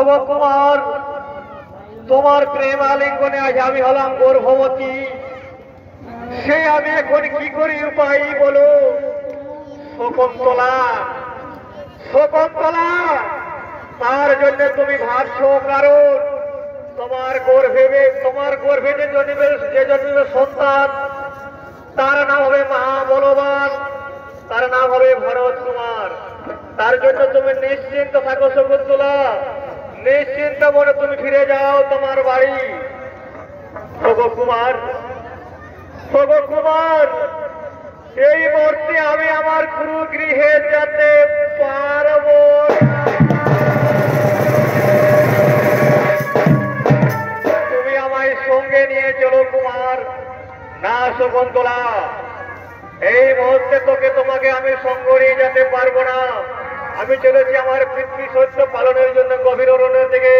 ওগো কুমার, তোমার প্রেম আলিঙ্গনে আজ আমি হলাম গর্ভবতী। সে আমি এখন কি করি উপায় বলো? শকুন্তলা, শকুন্তলা, তার জন্য তুমি ভাবছো, কারণ তোমার গর্ভে যে জন্মবে সন্তান, তার নাম হবে মহাবলবান, তার নাম হবে ভরত কুমার। তার জন্য তুমি নিশ্চিন্ত থাকো শকুন্তলা, নিশ্চিন্ত মনে তুমি ফিরে যাও তোমার বাড়ি। ওগো কুমার, ওগো কুমার, এই মুহূর্তে আমি আমার গুরু গৃহে যেতে পারব না। তুমি আমায় সঙ্গে নিয়ে চলো কুমার। না শকুন্তলা, এই মুহূর্তে তোমাকে আমি সঙ্গ নিয়ে যেতে পারবো না। আমি চলেছি আমার পিতৃসত্য পালনের জন্য গভীর অরণ্যের দিকে।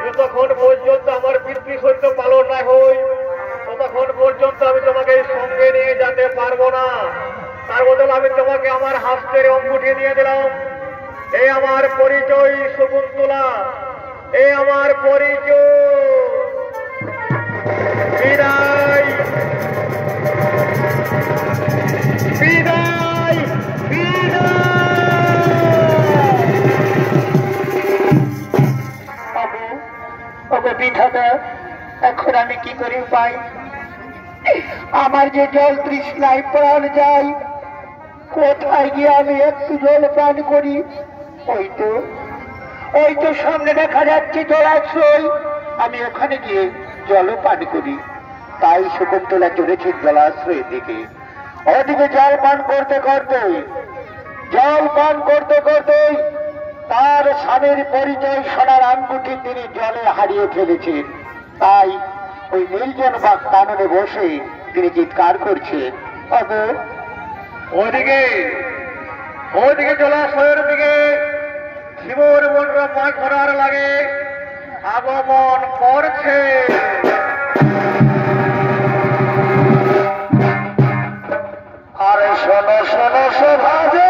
যতক্ষণ পর্যন্ত আমার পিতৃসত্য পালন না হই, ততক্ষণ পর্যন্ত আমি তোমাকে সঙ্গে নিয়ে যেতে পারবো না। তার বদলে আমি তোমাকে আমার হাস্তের অঙ্গুঠি দিয়ে দিলাম। এই আমার পরিচয় শকুন্তলা, এই আমার পরিচয়। বিদায়, বিদায়, বিদায়। ওগো বিধাতা, এখন আমি কি করি পাই? আমার যে জল তৃষ্ণায় প্রাণ যায়, কোথায় গিয়ে আমি একটু জল পান করি? ওই তো সামনে দেখা যাচ্ছে জলাশয়, আমি ওখানে গিয়ে জল পান করি। তাই শকুন্তলা চলেছে জলাশয়ের দিকে। ওদিকে জল পান করতে করতে তার স্বামীর পরিচয় সোনার আঙ্গুঠি তিনি জলে হারিয়ে ফেলেছেন। তাই ওই নির্জন বা কাননে বসে তিনি চিৎকার করছেন, ওদিকে জলাশয়ের দিকে শিবর মনরা মাছ ধরার লাগে আগমন করছে। আরে শোনো শোনো সভাজে,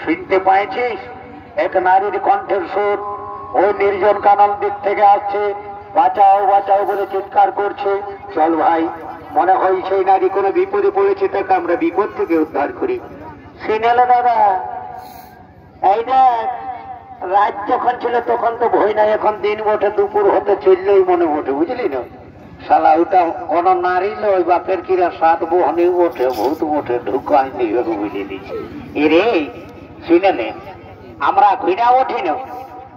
শুনতে পাইছিস? এক নারীর কণ্ঠের সুর ওই নির্জন কানন দিক থেকে আসছে, বাঁচাও বাঁচাও বলে চিৎকার করছে। চল ভাই, মনে হয় সেই নারী কোনো বিপদে পড়েছে, তাকে আমরা বিপদ থেকে উদ্ধার করি। শুনেলে দাদা, এই দেখ, রাত যখন ছিল তখন তো ভয় নাই, এখন দিন বটে, দুপুর হতে চললেই মনে বটে, বুঝলি না? শালা ওটা কোন নারী লয়, বাপের কিরা সাত বহনে ওঠে, ভূত ওঠে, ঢুকাই নিবে, বুঝলি? এরে শুনে আমরা ঘুরা ওঠি না,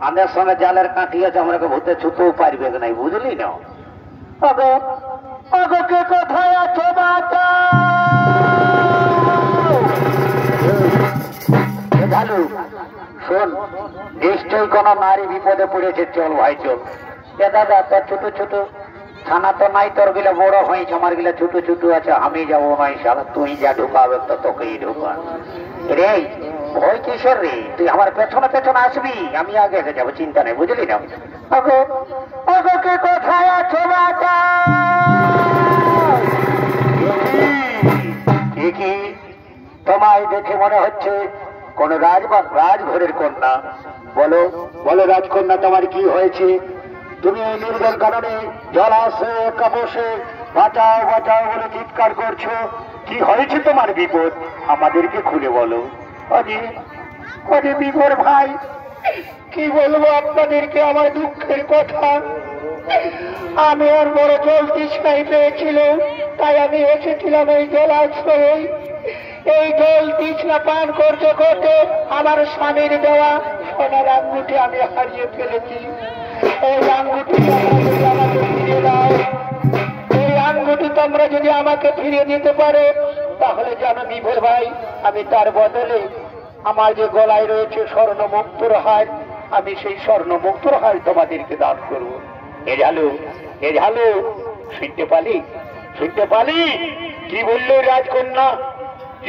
আমাদের সঙ্গে জালের কাঠি আছে, আমরা ভূতে ছুতেও পারবে নাই, বুঝলি না? কে কোথায় আছে ঢালু, শোন, নিশ্চয়ই কোনো নারী বিপদে পড়েছে, চল ভাই চল। এ দাদা, তোর ছোট ছোট ছানা তো নাই, তোর গিলা বড় হয়েছে, আমার গিলা ছোট ছোট আছে, আমি যাবো নাই শালা, তুই যা ঢুকাবে তো তোকেই ঢুকা। রে ভয় কিসের রে, তুই আমার পেছনে পেছনে আসবি, আমি আগে আগে যাবো, চিন্তা নেই, বুঝলি না? ওগো ওগো, কে কোথায় আছো বাটা? কি তোমায় দেখে মনে হচ্ছে কোন রাজঘরের কন্যা। বলো বলো রাজকন্যা, তোমার কি হয়েছে? তুমি এই নির্জন কারণে জলাশয়ে কাপসে বাঁচাও বাঁচাও বলে চিৎকার করছো, কি হয়েছে তোমার বিপদ? আমাদেরকে খুলে বলো। অজি অজি বিপদ ভাই, কি বলবো আপনাদেরকে আমার দুঃখের কথা। আমি ওর বড় জল তৃষ্ণায় পেয়েছিল, তাই আমি এসেছিলাম এই জলাশয়ে। এই জল তৃষ্ণা পান করতে করতে আমার স্বামীর দেওয়া সোনার আঙ্গুটি আমি হারিয়ে ফেলেছি। এই আঙ্গুটি আমাকে ফিরিয়ে দাও। এই আঙ্গুটি তোমরা যদি আমাকে ফিরিয়ে দিতে পারো, তাহলে জানো বিভোর ভাই, আমি তার বদলে আমার যে গলায় রয়েছে স্বর্ণ মুক্তোর হার, আমি সেই স্বর্ণ মুক্তোর হার তোমাদেরকে দান করবো। এ ঝালু শুনতে পালি কি বললো রাজকন্যা?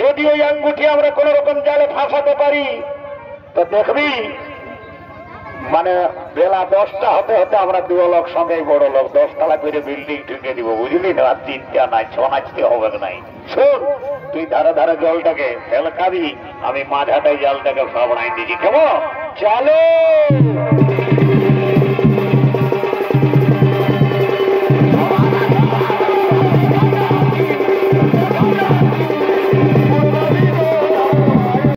যদি ওই আঙ্গুটি আমরা কোন রকম জালে ফাঁসাতে পারি, তো দেখবি মানে বেলা 10টা হতে হতে আমরা দুলোক সঙ্গে বড় লোক 10 তলা করে বিল্ডিং ঢুকে দিব, বুঝলি না? আর চিন্তা নাই, ছনাচতে হবে নাই। শোন, তুই ধারে ধারে জলটাকে ফেলকাবি, আমি মাঝাটাই জলটাকে সব নাই দিচ্ছি, কেমন? চলো।